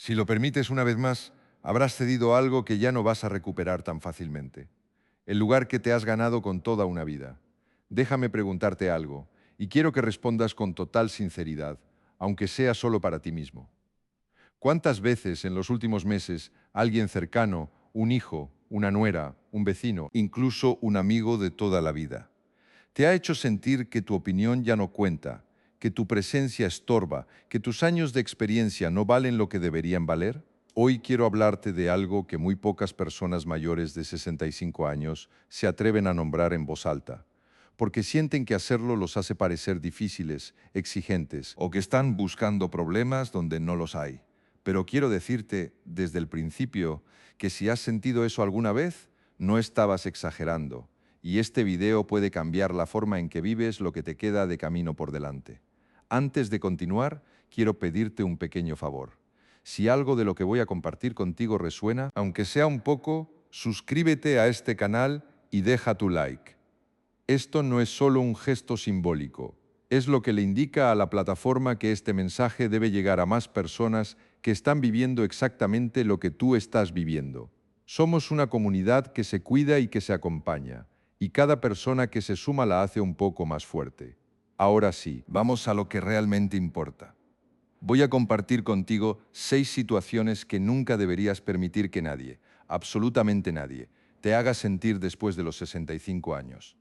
Si lo permites una vez más, habrás cedido algo que ya no vas a recuperar tan fácilmente. El lugar que te has ganado con toda una vida. Déjame preguntarte algo, y quiero que respondas con total sinceridad, aunque sea solo para ti mismo. ¿Cuántas veces en los últimos meses alguien cercano, un hijo, una nuera, un vecino, incluso un amigo de toda la vida, te ha hecho sentir que tu opinión ya no cuenta, que tu presencia estorba, que tus años de experiencia no valen lo que deberían valer? Hoy quiero hablarte de algo que muy pocas personas mayores de 65 años se atreven a nombrar en voz alta, porque sienten que hacerlo los hace parecer difíciles, exigentes, o que están buscando problemas donde no los hay. Pero quiero decirte desde el principio que si has sentido eso alguna vez, no estabas exagerando, y este video puede cambiar la forma en que vives lo que te queda de camino por delante. Antes de continuar, quiero pedirte un pequeño favor. Si algo de lo que voy a compartir contigo resuena, aunque sea un poco, suscríbete a este canal y deja tu like. Esto no es solo un gesto simbólico, es lo que le indica a la plataforma que este mensaje debe llegar a más personas que están viviendo exactamente lo que tú estás viviendo. Somos una comunidad que se cuida y que se acompaña, y cada persona que se suma la hace un poco más fuerte. Ahora sí, vamos a lo que realmente importa. Voy a compartir contigo 6 situaciones que nunca deberías permitir que nadie, absolutamente nadie, te haga sentir después de los 65 años.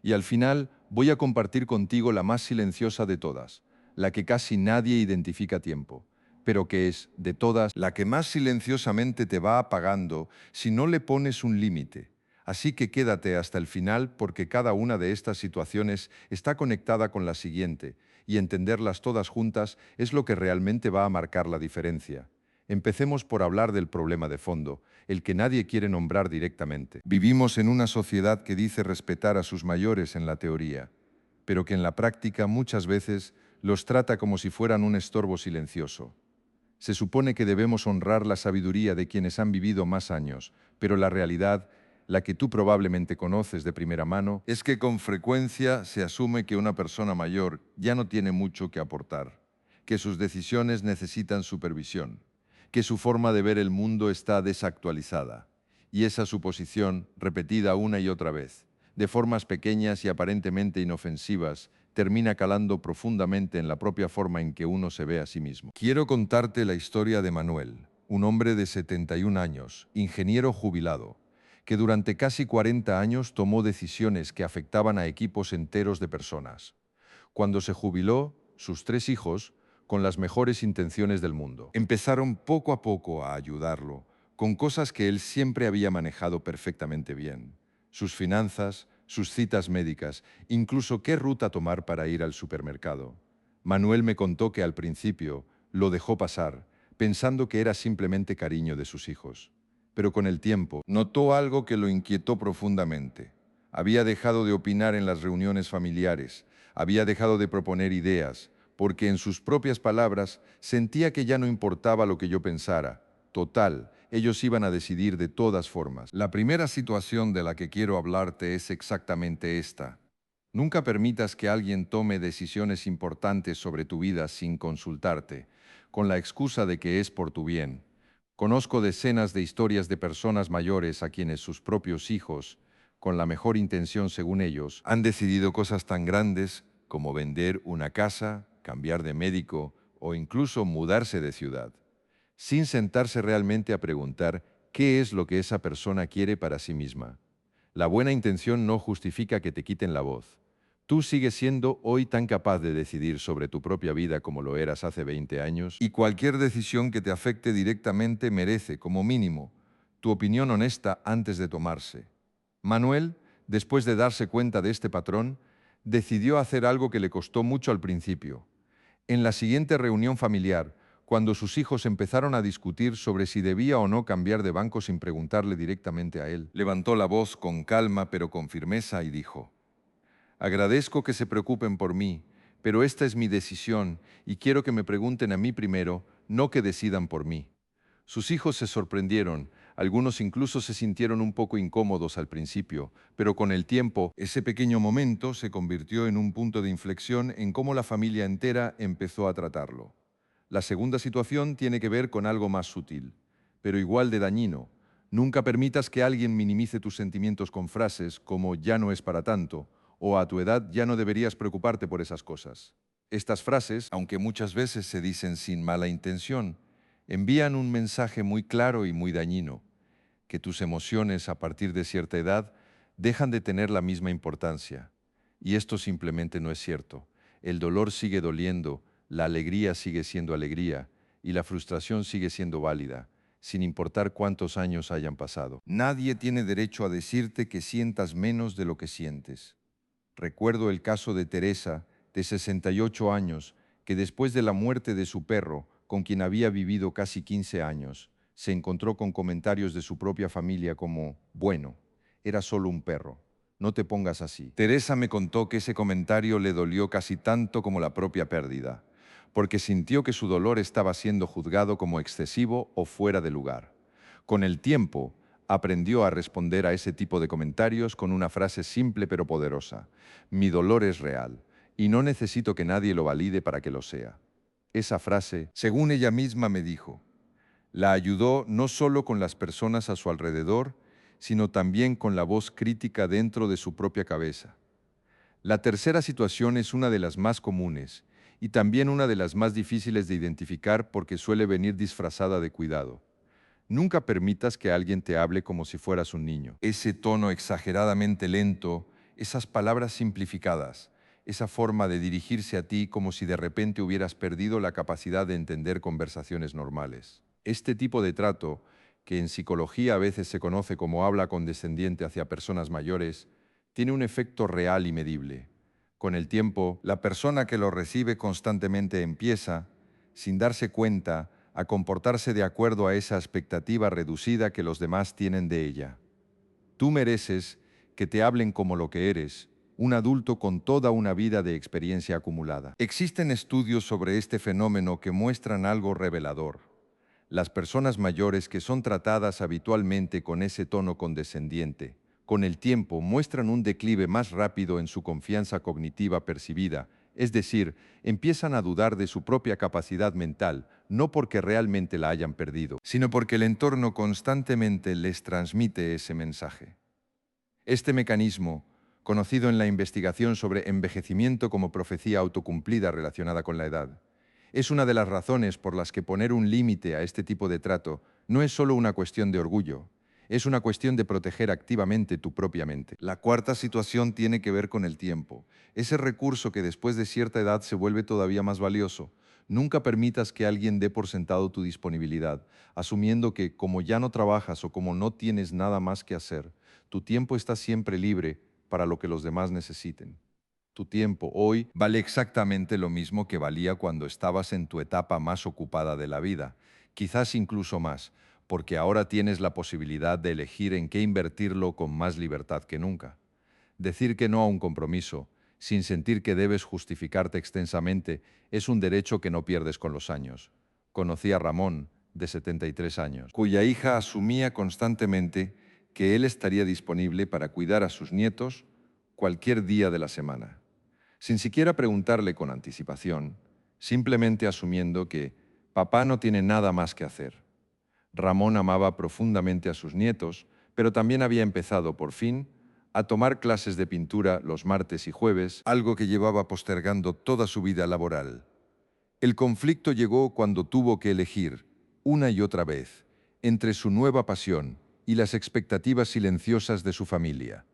Y al final voy a compartir contigo la más silenciosa de todas, la que casi nadie identifica a tiempo, pero que es, de todas, la que más silenciosamente te va apagando si no le pones un límite. Así que quédate hasta el final porque cada una de estas situaciones está conectada con la siguiente, y entenderlas todas juntas es lo que realmente va a marcar la diferencia. Empecemos por hablar del problema de fondo, el que nadie quiere nombrar directamente. Vivimos en una sociedad que dice respetar a sus mayores en la teoría, pero que en la práctica muchas veces los trata como si fueran un estorbo silencioso. Se supone que debemos honrar la sabiduría de quienes han vivido más años, pero la realidad, la que tú probablemente conoces de primera mano, es que con frecuencia se asume que una persona mayor ya no tiene mucho que aportar, que sus decisiones necesitan supervisión, que su forma de ver el mundo está desactualizada. Y esa suposición, repetida una y otra vez, de formas pequeñas y aparentemente inofensivas, termina calando profundamente en la propia forma en que uno se ve a sí mismo. Quiero contarte la historia de Manuel, un hombre de 71 años, ingeniero jubilado, que durante casi 40 años tomó decisiones que afectaban a equipos enteros de personas. Cuando se jubiló, sus 3 hijos, con las mejores intenciones del mundo, empezaron poco a poco a ayudarlo con cosas que él siempre había manejado perfectamente bien: sus finanzas, sus citas médicas, incluso qué ruta tomar para ir al supermercado. Manuel me contó que al principio lo dejó pasar, pensando que era simplemente cariño de sus hijos. Pero con el tiempo notó algo que lo inquietó profundamente. Había dejado de opinar en las reuniones familiares, había dejado de proponer ideas, porque en sus propias palabras sentía que ya no importaba lo que yo pensara. Total, ellos iban a decidir de todas formas. La primera situación de la que quiero hablarte es exactamente esta. Nunca permitas que alguien tome decisiones importantes sobre tu vida sin consultarte, con la excusa de que es por tu bien. Conozco decenas de historias de personas mayores a quienes sus propios hijos, con la mejor intención según ellos, han decidido cosas tan grandes como vender una casa, cambiar de médico o incluso mudarse de ciudad, sin sentarse realmente a preguntar qué es lo que esa persona quiere para sí misma. La buena intención no justifica que te quiten la voz. Tú sigues siendo hoy tan capaz de decidir sobre tu propia vida como lo eras hace 20 años, y cualquier decisión que te afecte directamente merece, como mínimo, tu opinión honesta antes de tomarse. Manuel, después de darse cuenta de este patrón, decidió hacer algo que le costó mucho al principio. En la siguiente reunión familiar, cuando sus hijos empezaron a discutir sobre si debía o no cambiar de banco sin preguntarle directamente a él, levantó la voz con calma pero con firmeza y dijo: agradezco que se preocupen por mí, pero esta es mi decisión y quiero que me pregunten a mí primero, no que decidan por mí. Sus hijos se sorprendieron, algunos incluso se sintieron un poco incómodos al principio, pero con el tiempo, ese pequeño momento se convirtió en un punto de inflexión en cómo la familia entera empezó a tratarlo. La segunda situación tiene que ver con algo más sutil, pero igual de dañino. Nunca permitas que alguien minimice tus sentimientos con frases como "ya no es para tanto" o "a tu edad ya no deberías preocuparte por esas cosas". Estas frases, aunque muchas veces se dicen sin mala intención, envían un mensaje muy claro y muy dañino, que tus emociones a partir de cierta edad dejan de tener la misma importancia. Y esto simplemente no es cierto. El dolor sigue doliendo, la alegría sigue siendo alegría y la frustración sigue siendo válida, sin importar cuántos años hayan pasado. Nadie tiene derecho a decirte que sientas menos de lo que sientes. Recuerdo el caso de Teresa, de 68 años, que después de la muerte de su perro, con quien había vivido casi 15 años, se encontró con comentarios de su propia familia como: "Bueno, era solo un perro, no te pongas así". Teresa me contó que ese comentario le dolió casi tanto como la propia pérdida, porque sintió que su dolor estaba siendo juzgado como excesivo o fuera de lugar. Con el tiempo, aprendió a responder a ese tipo de comentarios con una frase simple pero poderosa: "Mi dolor es real y no necesito que nadie lo valide para que lo sea". Esa frase, según ella misma me dijo, la ayudó no solo con las personas a su alrededor, sino también con la voz crítica dentro de su propia cabeza. La tercera situación es una de las más comunes y también una de las más difíciles de identificar porque suele venir disfrazada de cuidado. Nunca permitas que alguien te hable como si fueras un niño. Ese tono exageradamente lento, esas palabras simplificadas, esa forma de dirigirse a ti como si de repente hubieras perdido la capacidad de entender conversaciones normales. Este tipo de trato, que en psicología a veces se conoce como habla condescendiente hacia personas mayores, tiene un efecto real y medible. Con el tiempo, la persona que lo recibe constantemente empieza, sin darse cuenta, a comportarse de acuerdo a esa expectativa reducida que los demás tienen de ella. Tú mereces que te hablen como lo que eres, un adulto con toda una vida de experiencia acumulada. Existen estudios sobre este fenómeno que muestran algo revelador. Las personas mayores que son tratadas habitualmente con ese tono condescendiente, con el tiempo muestran un declive más rápido en su confianza cognitiva percibida, es decir, empiezan a dudar de su propia capacidad mental, no porque realmente la hayan perdido, sino porque el entorno constantemente les transmite ese mensaje. Este mecanismo, conocido en la investigación sobre envejecimiento como profecía autocumplida relacionada con la edad, es una de las razones por las que poner un límite a este tipo de trato no es solo una cuestión de orgullo, es una cuestión de proteger activamente tu propia mente. La cuarta situación tiene que ver con el tiempo, ese recurso que después de cierta edad se vuelve todavía más valioso. Nunca permitas que alguien dé por sentado tu disponibilidad, asumiendo que como ya no trabajas o como no tienes nada más que hacer, tu tiempo está siempre libre para lo que los demás necesiten. Tu tiempo hoy vale exactamente lo mismo que valía cuando estabas en tu etapa más ocupada de la vida, quizás incluso más, porque ahora tienes la posibilidad de elegir en qué invertirlo con más libertad que nunca. Decir que no a un compromiso, sin sentir que debes justificarte extensamente, es un derecho que no pierdes con los años. Conocí a Ramón, de 73 años, cuya hija asumía constantemente que él estaría disponible para cuidar a sus nietos cualquier día de la semana, sin siquiera preguntarle con anticipación, simplemente asumiendo que papá no tiene nada más que hacer. Ramón amaba profundamente a sus nietos, pero también había empezado, por fin, a tomar clases de pintura los martes y jueves, algo que llevaba postergando toda su vida laboral. El conflicto llegó cuando tuvo que elegir, una y otra vez, entre su nueva pasión y las expectativas silenciosas de su familia.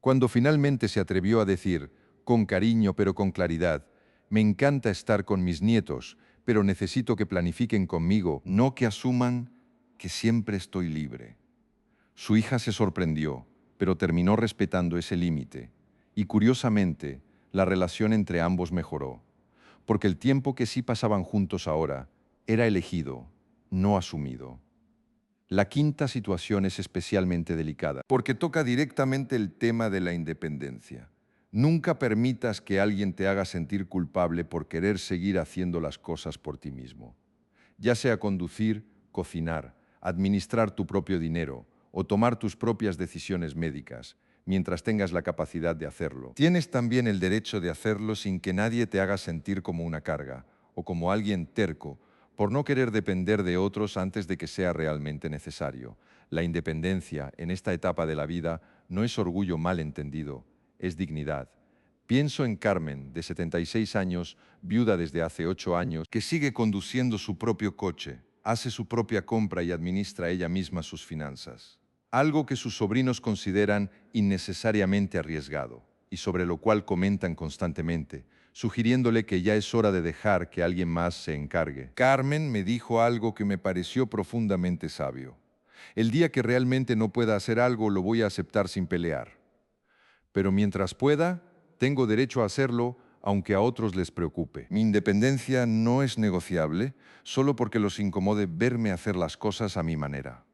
Cuando finalmente se atrevió a decir, con cariño pero con claridad: "Me encanta estar con mis nietos, pero necesito que planifiquen conmigo, no que asuman que siempre estoy libre". Su hija se sorprendió, pero terminó respetando ese límite. Y curiosamente, la relación entre ambos mejoró, porque el tiempo que sí pasaban juntos ahora era elegido, no asumido. La quinta situación es especialmente delicada, porque toca directamente el tema de la independencia. Nunca permitas que alguien te haga sentir culpable por querer seguir haciendo las cosas por ti mismo. Ya sea conducir, cocinar, administrar tu propio dinero o tomar tus propias decisiones médicas, mientras tengas la capacidad de hacerlo. Tienes también el derecho de hacerlo sin que nadie te haga sentir como una carga o como alguien terco, por no querer depender de otros antes de que sea realmente necesario. La independencia en esta etapa de la vida no es orgullo mal entendido, es dignidad. Pienso en Carmen, de 76 años, viuda desde hace 8 años, que sigue conduciendo su propio coche, hace su propia compra y administra ella misma sus finanzas. Algo que sus sobrinos consideran innecesariamente arriesgado y sobre lo cual comentan constantemente, sugiriéndole que ya es hora de dejar que alguien más se encargue. Carmen me dijo algo que me pareció profundamente sabio. El día que realmente no pueda hacer algo, lo voy a aceptar sin pelear. Pero mientras pueda, tengo derecho a hacerlo, aunque a otros les preocupe. Mi independencia no es negociable solo porque los incomode verme hacer las cosas a mi manera.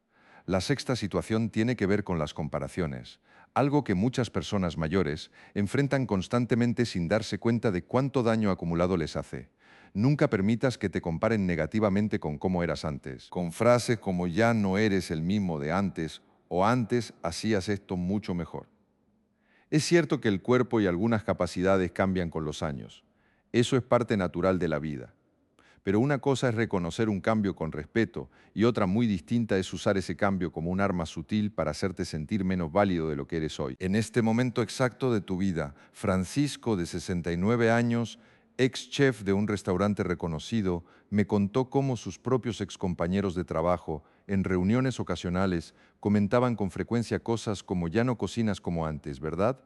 La sexta situación tiene que ver con las comparaciones, algo que muchas personas mayores enfrentan constantemente sin darse cuenta de cuánto daño acumulado les hace. Nunca permitas que te comparen negativamente con cómo eras antes, con frases como ya no eres el mismo de antes o antes hacías esto mucho mejor. Es cierto que el cuerpo y algunas capacidades cambian con los años. Eso es parte natural de la vida. Pero una cosa es reconocer un cambio con respeto y otra muy distinta es usar ese cambio como un arma sutil para hacerte sentir menos válido de lo que eres hoy. En este momento exacto de tu vida, Francisco, de 69 años, ex chef de un restaurante reconocido, me contó cómo sus propios excompañeros de trabajo, en reuniones ocasionales, comentaban con frecuencia cosas como ya no cocinas como antes, ¿verdad?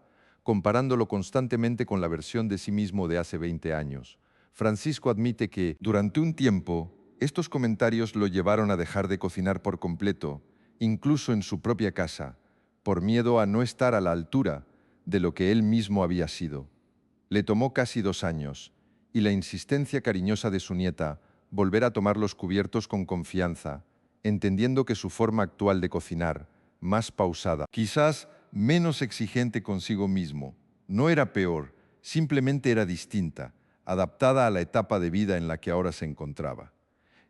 Comparándolo constantemente con la versión de sí mismo de hace 20 años. Francisco admite que, durante un tiempo, estos comentarios lo llevaron a dejar de cocinar por completo, incluso en su propia casa, por miedo a no estar a la altura de lo que él mismo había sido. Le tomó casi 2 años, y la insistencia cariñosa de su nieta volver a tomar los cubiertos con confianza, entendiendo que su forma actual de cocinar, más pausada, quizás menos exigente consigo mismo, no era peor, simplemente era distinta, adaptada a la etapa de vida en la que ahora se encontraba.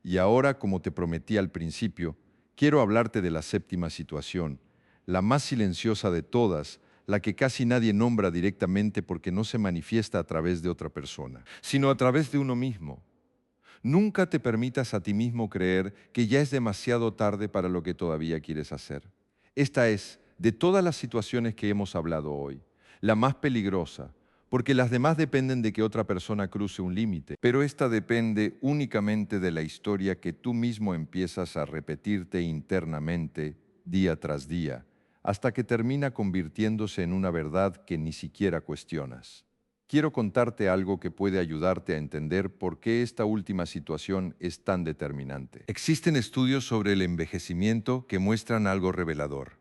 Y ahora, como te prometí al principio, quiero hablarte de la séptima situación, la más silenciosa de todas, la que casi nadie nombra directamente porque no se manifiesta a través de otra persona, sino a través de uno mismo. Nunca te permitas a ti mismo creer que ya es demasiado tarde para lo que todavía quieres hacer. Esta es, de todas las situaciones que hemos hablado hoy, la más peligrosa, porque las demás dependen de que otra persona cruce un límite, pero esta depende únicamente de la historia que tú mismo empiezas a repetirte internamente día tras día, hasta que termina convirtiéndose en una verdad que ni siquiera cuestionas. Quiero contarte algo que puede ayudarte a entender por qué esta última situación es tan determinante. Existen estudios sobre el envejecimiento que muestran algo revelador.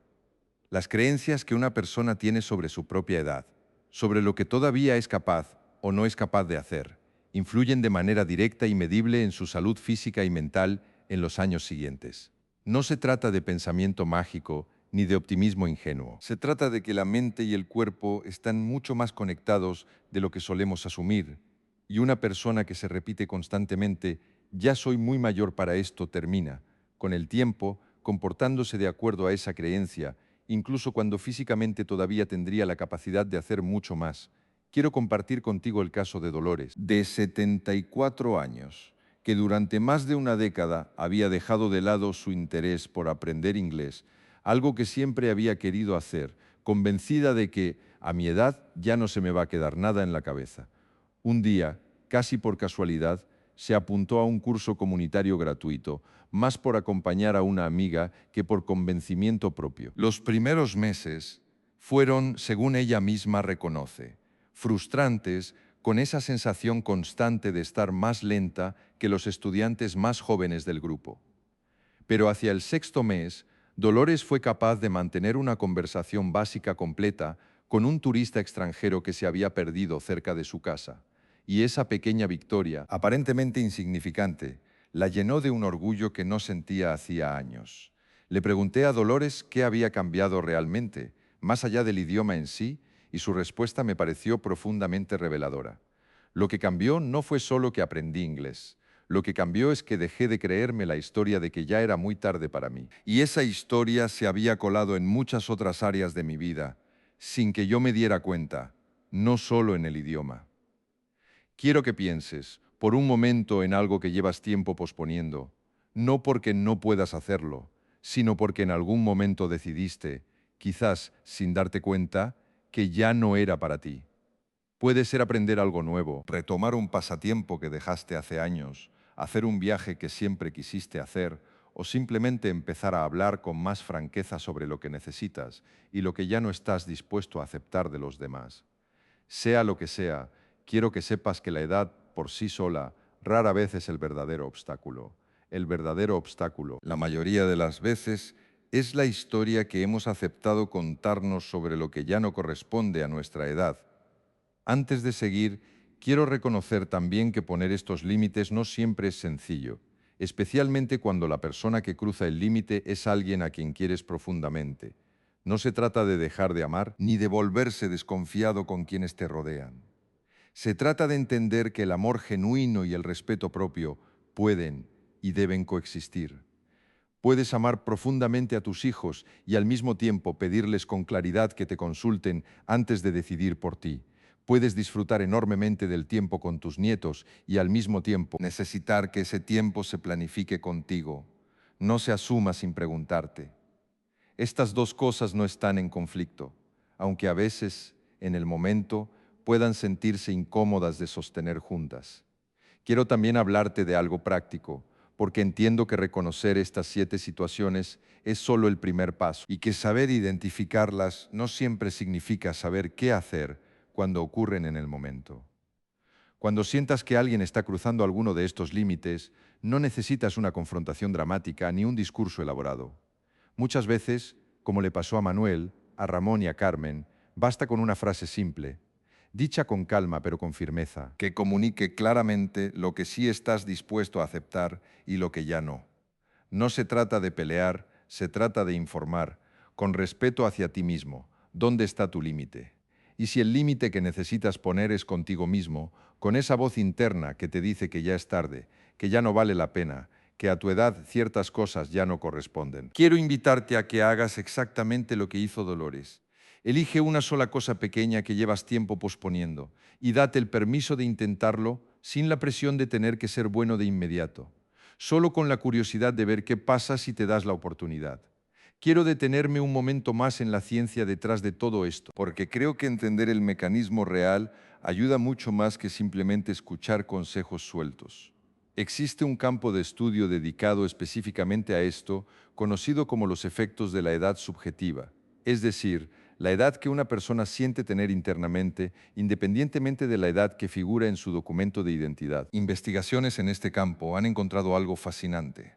Las creencias que una persona tiene sobre su propia edad, sobre lo que todavía es capaz o no es capaz de hacer, influyen de manera directa y medible en su salud física y mental en los años siguientes. No se trata de pensamiento mágico ni de optimismo ingenuo. Se trata de que la mente y el cuerpo están mucho más conectados de lo que solemos asumir, y una persona que se repite constantemente, ya soy muy mayor para esto, termina, con el tiempo, comportándose de acuerdo a esa creencia, incluso cuando físicamente todavía tendría la capacidad de hacer mucho más. Quiero compartir contigo el caso de Dolores, de 74 años, que durante más de una década había dejado de lado su interés por aprender inglés, algo que siempre había querido hacer, convencida de que, a mi edad, ya no se me va a quedar nada en la cabeza. Un día, casi por casualidad, se apuntó a un curso comunitario gratuito, más por acompañar a una amiga que por convencimiento propio. Los primeros meses fueron, según ella misma reconoce, frustrantes, con esa sensación constante de estar más lenta que los estudiantes más jóvenes del grupo. Pero hacia el sexto mes, Dolores fue capaz de mantener una conversación básica completa con un turista extranjero que se había perdido cerca de su casa. Y esa pequeña victoria, aparentemente insignificante, la llenó de un orgullo que no sentía hacía años. Le pregunté a Dolores qué había cambiado realmente, más allá del idioma en sí, y su respuesta me pareció profundamente reveladora. Lo que cambió no fue solo que aprendí inglés. Lo que cambió es que dejé de creerme la historia de que ya era muy tarde para mí. Y esa historia se había colado en muchas otras áreas de mi vida, sin que yo me diera cuenta, no solo en el idioma. Quiero que pienses, por un momento en algo que llevas tiempo posponiendo, no porque no puedas hacerlo, sino porque en algún momento decidiste, quizás sin darte cuenta, que ya no era para ti. Puede ser aprender algo nuevo, retomar un pasatiempo que dejaste hace años, hacer un viaje que siempre quisiste hacer o simplemente empezar a hablar con más franqueza sobre lo que necesitas y lo que ya no estás dispuesto a aceptar de los demás. Sea lo que sea, quiero que sepas que la edad por sí sola rara vez es el verdadero obstáculo. El verdadero obstáculo, la mayoría de las veces, es la historia que hemos aceptado contarnos sobre lo que ya no corresponde a nuestra edad. Antes de seguir, quiero reconocer también que poner estos límites no siempre es sencillo, especialmente cuando la persona que cruza el límite es alguien a quien quieres profundamente. No se trata de dejar de amar ni de volverse desconfiado con quienes te rodean. Se trata de entender que el amor genuino y el respeto propio pueden y deben coexistir. Puedes amar profundamente a tus hijos y al mismo tiempo pedirles con claridad que te consulten antes de decidir por ti. Puedes disfrutar enormemente del tiempo con tus nietos y al mismo tiempo necesitar que ese tiempo se planifique contigo. No se asuma sin preguntarte. Estas dos cosas no están en conflicto, aunque a veces, en el momento, puedan sentirse incómodas de sostener juntas. Quiero también hablarte de algo práctico, porque entiendo que reconocer estas 7 situaciones es solo el primer paso y que saber identificarlas no siempre significa saber qué hacer cuando ocurren en el momento. Cuando sientas que alguien está cruzando alguno de estos límites, no necesitas una confrontación dramática ni un discurso elaborado. Muchas veces, como le pasó a Manuel, a Ramón y a Carmen, basta con una frase simple, dicha con calma pero con firmeza, que comunique claramente lo que sí estás dispuesto a aceptar y lo que ya no. No se trata de pelear, se trata de informar, con respeto hacia ti mismo, dónde está tu límite. Y si el límite que necesitas poner es contigo mismo, con esa voz interna que te dice que ya es tarde, que ya no vale la pena, que a tu edad ciertas cosas ya no corresponden. Quiero invitarte a que hagas exactamente lo que hizo Dolores. Elige una sola cosa pequeña que llevas tiempo posponiendo y date el permiso de intentarlo sin la presión de tener que ser bueno de inmediato, solo con la curiosidad de ver qué pasa si te das la oportunidad. Quiero detenerme un momento más en la ciencia detrás de todo esto, porque creo que entender el mecanismo real ayuda mucho más que simplemente escuchar consejos sueltos. Existe un campo de estudio dedicado específicamente a esto, conocido como los efectos de la edad subjetiva, es decir, la edad que una persona siente tener internamente, independientemente de la edad que figura en su documento de identidad. Investigaciones en este campo han encontrado algo fascinante.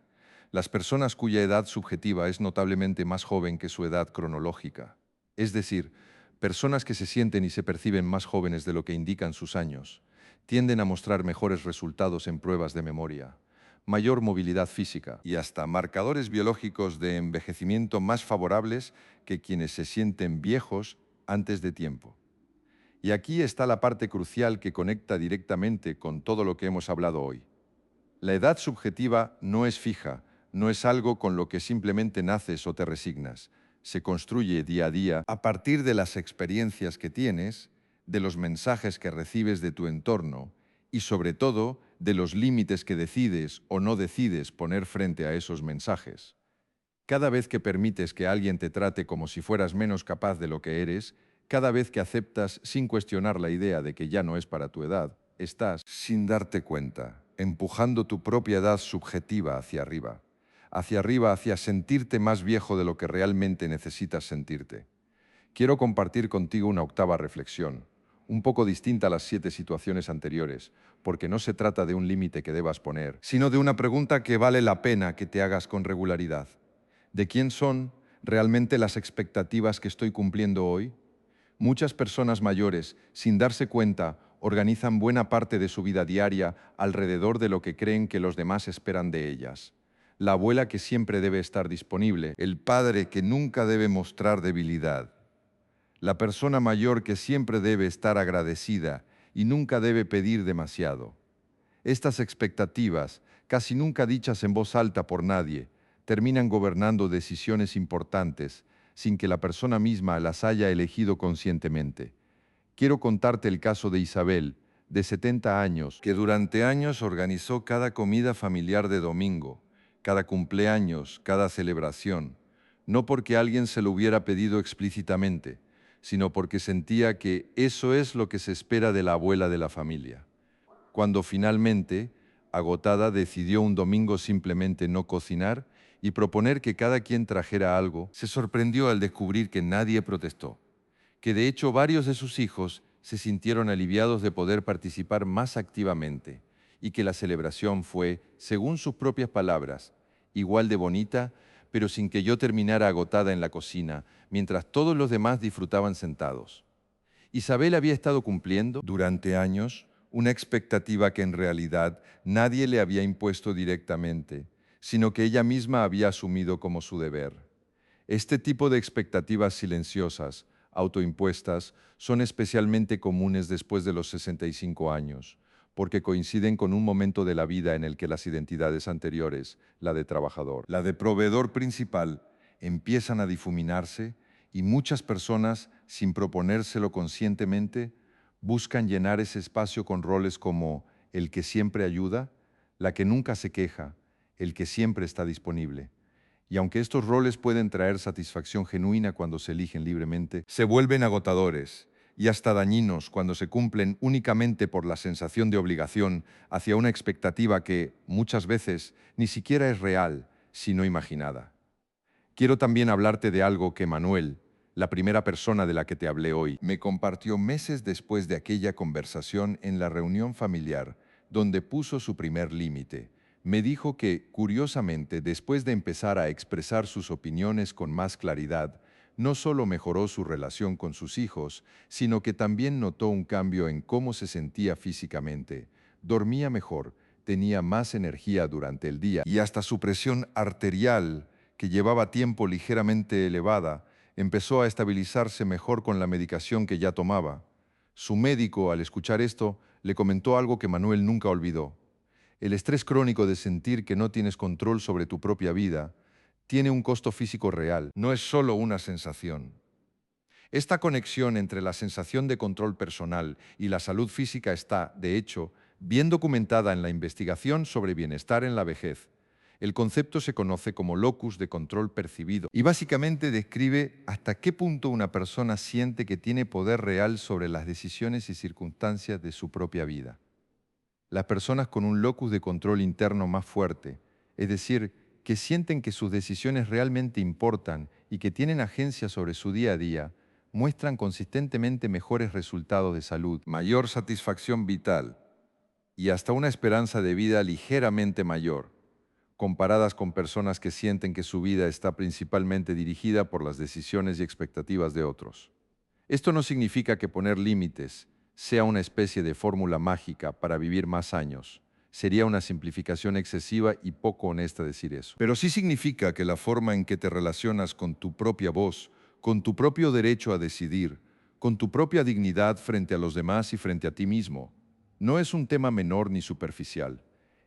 Las personas cuya edad subjetiva es notablemente más joven que su edad cronológica, es decir, personas que se sienten y se perciben más jóvenes de lo que indican sus años, tienden a mostrar mejores resultados en pruebas de memoria, mayor movilidad física y hasta marcadores biológicos de envejecimiento más favorables que quienes se sienten viejos antes de tiempo. Y aquí está la parte crucial que conecta directamente con todo lo que hemos hablado hoy. La edad subjetiva no es fija, no es algo con lo que simplemente naces o te resignas. Se construye día a día a partir de las experiencias que tienes, de los mensajes que recibes de tu entorno y, sobre todo, de los límites que decides o no decides poner frente a esos mensajes. Cada vez que permites que alguien te trate como si fueras menos capaz de lo que eres, cada vez que aceptas sin cuestionar la idea de que ya no es para tu edad, estás, sin darte cuenta, empujando tu propia edad subjetiva hacia arriba hacia sentirte más viejo de lo que realmente necesitas sentirte. Quiero compartir contigo una octava reflexión, un poco distinta a las 7 situaciones anteriores, porque no se trata de un límite que debas poner, sino de una pregunta que vale la pena que te hagas con regularidad. ¿De quién son realmente las expectativas que estoy cumpliendo hoy? Muchas personas mayores, sin darse cuenta, organizan buena parte de su vida diaria alrededor de lo que creen que los demás esperan de ellas. La abuela que siempre debe estar disponible, el padre que nunca debe mostrar debilidad, la persona mayor que siempre debe estar agradecida y nunca debe pedir demasiado. Estas expectativas, casi nunca dichas en voz alta por nadie, terminan gobernando decisiones importantes sin que la persona misma las haya elegido conscientemente. Quiero contarte el caso de Isabel, de 70 años, que durante años organizó cada comida familiar de domingo, cada cumpleaños, cada celebración, no porque alguien se lo hubiera pedido explícitamente, sino porque sentía que eso es lo que se espera de la abuela de la familia. Cuando finalmente, agotada, decidió un domingo simplemente no cocinar y proponer que cada quien trajera algo, se sorprendió al descubrir que nadie protestó, que de hecho varios de sus hijos se sintieron aliviados de poder participar más activamente y que la celebración fue, según sus propias palabras, igual de bonita, pero sin que yo terminara agotada en la cocina, mientras todos los demás disfrutaban sentados. Isabel había estado cumpliendo durante años una expectativa que en realidad nadie le había impuesto directamente, sino que ella misma había asumido como su deber. Este tipo de expectativas silenciosas, autoimpuestas, son especialmente comunes después de los 65 años, porque coinciden con un momento de la vida en el que las identidades anteriores, la de trabajador, la de proveedor principal, empiezan a difuminarse y muchas personas, sin proponérselo conscientemente, buscan llenar ese espacio con roles como el que siempre ayuda, la que nunca se queja, el que siempre está disponible. Y aunque estos roles pueden traer satisfacción genuina cuando se eligen libremente, se vuelven agotadores y hasta dañinos cuando se cumplen únicamente por la sensación de obligación hacia una expectativa que, muchas veces, ni siquiera es real, sino imaginada. Quiero también hablarte de algo que Manuel, la primera persona de la que te hablé hoy, me compartió meses después de aquella conversación en la reunión familiar, donde puso su primer límite. Me dijo que, curiosamente, después de empezar a expresar sus opiniones con más claridad, no solo mejoró su relación con sus hijos, sino que también notó un cambio en cómo se sentía físicamente. Dormía mejor, tenía más energía durante el día y hasta su presión arterial, que llevaba tiempo ligeramente elevada, empezó a estabilizarse mejor con la medicación que ya tomaba. Su médico, al escuchar esto, le comentó algo que Manuel nunca olvidó. El estrés crónico de sentir que no tienes control sobre tu propia vida tiene un costo físico real, no es solo una sensación. Esta conexión entre la sensación de control personal y la salud física está, de hecho, bien documentada en la investigación sobre bienestar en la vejez. El concepto se conoce como locus de control percibido y básicamente describe hasta qué punto una persona siente que tiene poder real sobre las decisiones y circunstancias de su propia vida. Las personas con un locus de control interno más fuerte, es decir, que sienten que sus decisiones realmente importan y que tienen agencia sobre su día a día, muestran consistentemente mejores resultados de salud, mayor satisfacción vital y hasta una esperanza de vida ligeramente mayor, comparadas con personas que sienten que su vida está principalmente dirigida por las decisiones y expectativas de otros. Esto no significa que poner límites sea una especie de fórmula mágica para vivir más años. Sería una simplificación excesiva y poco honesta decir eso. Pero sí significa que la forma en que te relacionas con tu propia voz, con tu propio derecho a decidir, con tu propia dignidad frente a los demás y frente a ti mismo, no es un tema menor ni superficial.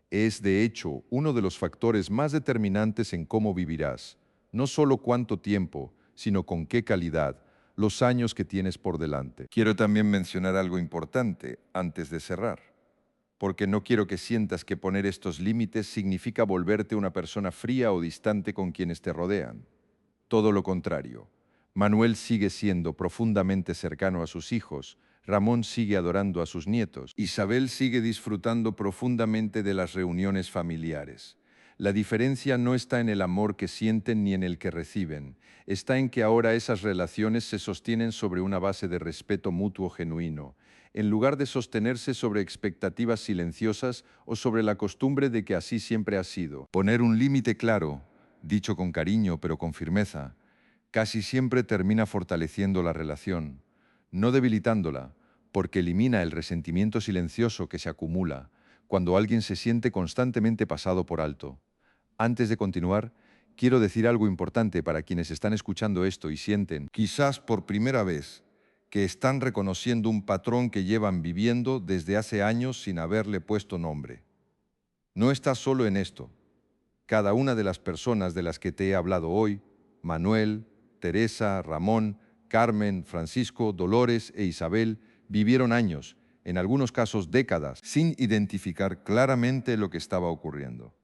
Es, de hecho, uno de los factores más determinantes en cómo vivirás, no solo cuánto tiempo, sino con qué calidad, los años que tienes por delante. Quiero también mencionar algo importante antes de cerrar, porque no quiero que sientas que poner estos límites significa volverte una persona fría o distante con quienes te rodean. Todo lo contrario. Manuel sigue siendo profundamente cercano a sus hijos, Ramón sigue adorando a sus nietos, Isabel sigue disfrutando profundamente de las reuniones familiares. La diferencia no está en el amor que sienten ni en el que reciben, está en que ahora esas relaciones se sostienen sobre una base de respeto mutuo genuino, en lugar de sostenerse sobre expectativas silenciosas o sobre la costumbre de que así siempre ha sido. Poner un límite claro, dicho con cariño pero con firmeza, casi siempre termina fortaleciendo la relación, no debilitándola, porque elimina el resentimiento silencioso que se acumula cuando alguien se siente constantemente pasado por alto. Antes de continuar, quiero decir algo importante para quienes están escuchando esto y sienten, quizás por primera vez, que están reconociendo un patrón que llevan viviendo desde hace años sin haberle puesto nombre. No estás solo en esto. Cada una de las personas de las que te he hablado hoy, Manuel, Teresa, Ramón, Carmen, Francisco, Dolores e Isabel, vivieron años en algunos casos décadas, sin identificar claramente lo que estaba ocurriendo.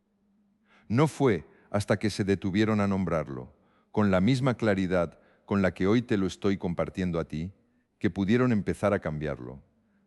No fue hasta que se detuvieron a nombrarlo, con la misma claridad con la que hoy te lo estoy compartiendo a ti, que pudieron empezar a cambiarlo.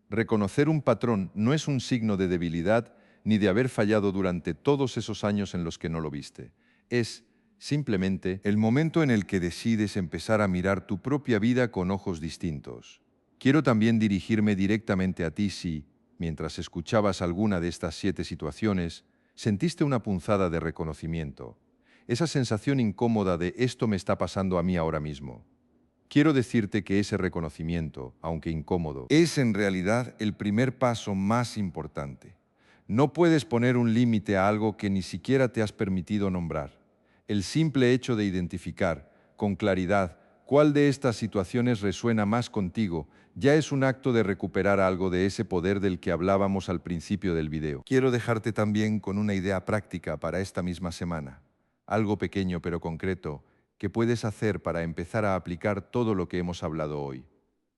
Reconocer un patrón no es un signo de debilidad ni de haber fallado durante todos esos años en los que no lo viste. Es simplemente el momento en el que decides empezar a mirar tu propia vida con ojos distintos. Quiero también dirigirme directamente a ti si, mientras escuchabas alguna de estas 7 situaciones, sentiste una punzada de reconocimiento, esa sensación incómoda de esto me está pasando a mí ahora mismo. Quiero decirte que ese reconocimiento, aunque incómodo, es en realidad el primer paso más importante. No puedes poner un límite a algo que ni siquiera te has permitido nombrar. El simple hecho de identificar, con claridad, cuál de estas situaciones resuena más contigo, ya es un acto de recuperar algo de ese poder del que hablábamos al principio del video. Quiero dejarte también con una idea práctica para esta misma semana. Algo pequeño pero concreto que puedes hacer para empezar a aplicar todo lo que hemos hablado hoy.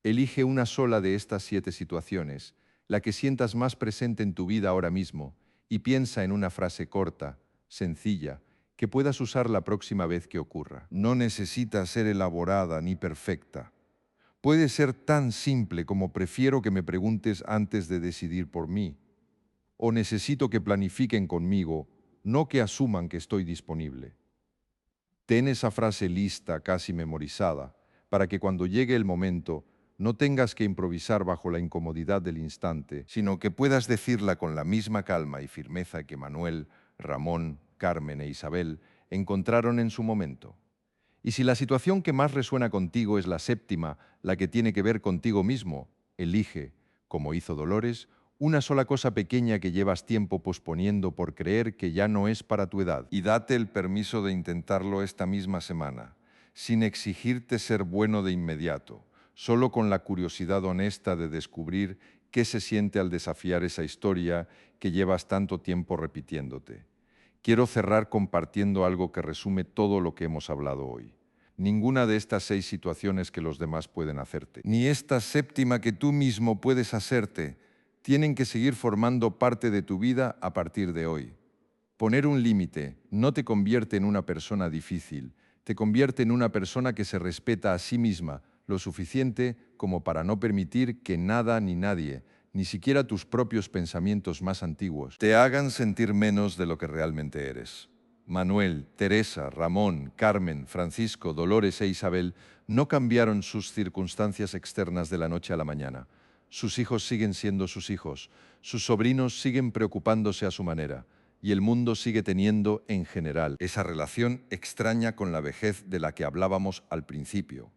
Elige una sola de estas 7 situaciones, la que sientas más presente en tu vida ahora mismo, y piensa en una frase corta, sencilla, que puedas usar la próxima vez que ocurra. No necesita ser elaborada ni perfecta. Puede ser tan simple como prefiero que me preguntes antes de decidir por mí, o necesito que planifiquen conmigo, no que asuman que estoy disponible. Ten esa frase lista, casi memorizada, para que cuando llegue el momento no tengas que improvisar bajo la incomodidad del instante, sino que puedas decirla con la misma calma y firmeza que Manuel, Ramón, Carmen e Isabel encontraron en su momento. Y si la situación que más resuena contigo es la séptima, la que tiene que ver contigo mismo, elige, como hizo Dolores, una sola cosa pequeña que llevas tiempo posponiendo por creer que ya no es para tu edad. Y date el permiso de intentarlo esta misma semana, sin exigirte ser bueno de inmediato, solo con la curiosidad honesta de descubrir qué se siente al desafiar esa historia que llevas tanto tiempo repitiéndote. Quiero cerrar compartiendo algo que resume todo lo que hemos hablado hoy. Ninguna de estas 6 situaciones que los demás pueden hacerte, ni esta séptima que tú mismo puedes hacerte, tienen que seguir formando parte de tu vida a partir de hoy. Poner un límite no te convierte en una persona difícil, te convierte en una persona que se respeta a sí misma lo suficiente como para no permitir que nada ni nadie, ni siquiera tus propios pensamientos más antiguos, te hagan sentir menos de lo que realmente eres. Manuel, Teresa, Ramón, Carmen, Francisco, Dolores e Isabel no cambiaron sus circunstancias externas de la noche a la mañana. Sus hijos siguen siendo sus hijos, sus sobrinos siguen preocupándose a su manera, y el mundo sigue teniendo, en general, esa relación extraña con la vejez de la que hablábamos al principio.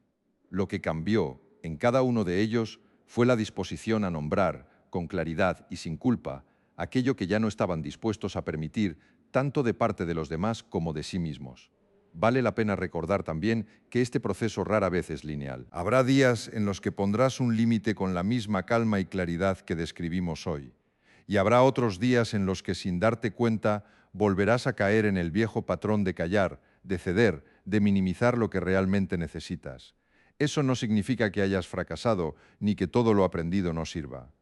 Lo que cambió en cada uno de ellos fue la disposición a nombrar, con claridad y sin culpa, aquello que ya no estaban dispuestos a permitir, tanto de parte de los demás como de sí mismos. Vale la pena recordar también que este proceso rara vez es lineal. Habrá días en los que pondrás un límite con la misma calma y claridad que describimos hoy. Y habrá otros días en los que, sin darte cuenta, volverás a caer en el viejo patrón de callar, de ceder, de minimizar lo que realmente necesitas. Eso no significa que hayas fracasado, ni que todo lo aprendido no sirva.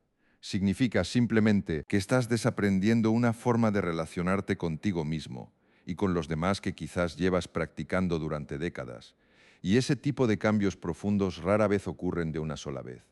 Significa simplemente que estás desaprendiendo una forma de relacionarte contigo mismo y con los demás que quizás llevas practicando durante décadas. Y ese tipo de cambios profundos rara vez ocurren de una sola vez.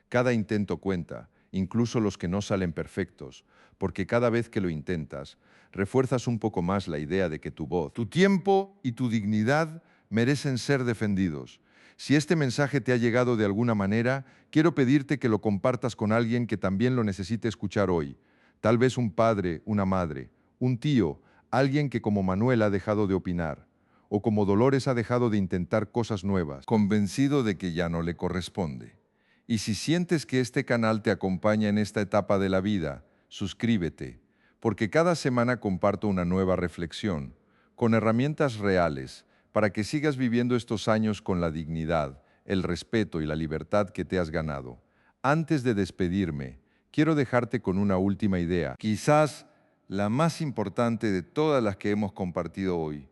Cada intento cuenta, incluso los que no salen perfectos, porque cada vez que lo intentas, refuerzas un poco más la idea de que tu voz, tu tiempo y tu dignidad merecen ser defendidos. Si este mensaje te ha llegado de alguna manera, quiero pedirte que lo compartas con alguien que también lo necesite escuchar hoy. Tal vez un padre, una madre, un tío, alguien que como Manuel ha dejado de opinar, o como Dolores ha dejado de intentar cosas nuevas, convencido de que ya no le corresponde. Y si sientes que este canal te acompaña en esta etapa de la vida, suscríbete, porque cada semana comparto una nueva reflexión, con herramientas reales, para que sigas viviendo estos años con la dignidad, el respeto y la libertad que te has ganado. Antes de despedirme, quiero dejarte con una última idea, quizás la más importante de todas las que hemos compartido hoy.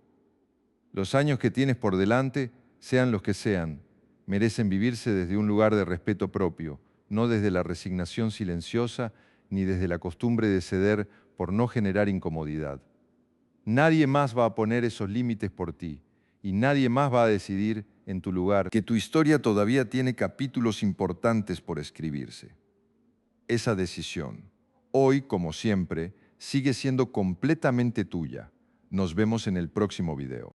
Los años que tienes por delante, sean los que sean, merecen vivirse desde un lugar de respeto propio, no desde la resignación silenciosa ni desde la costumbre de ceder por no generar incomodidad. Nadie más va a poner esos límites por ti y nadie más va a decidir en tu lugar que tu historia todavía tiene capítulos importantes por escribirse. Esa decisión, hoy como siempre, sigue siendo completamente tuya. Nos vemos en el próximo video.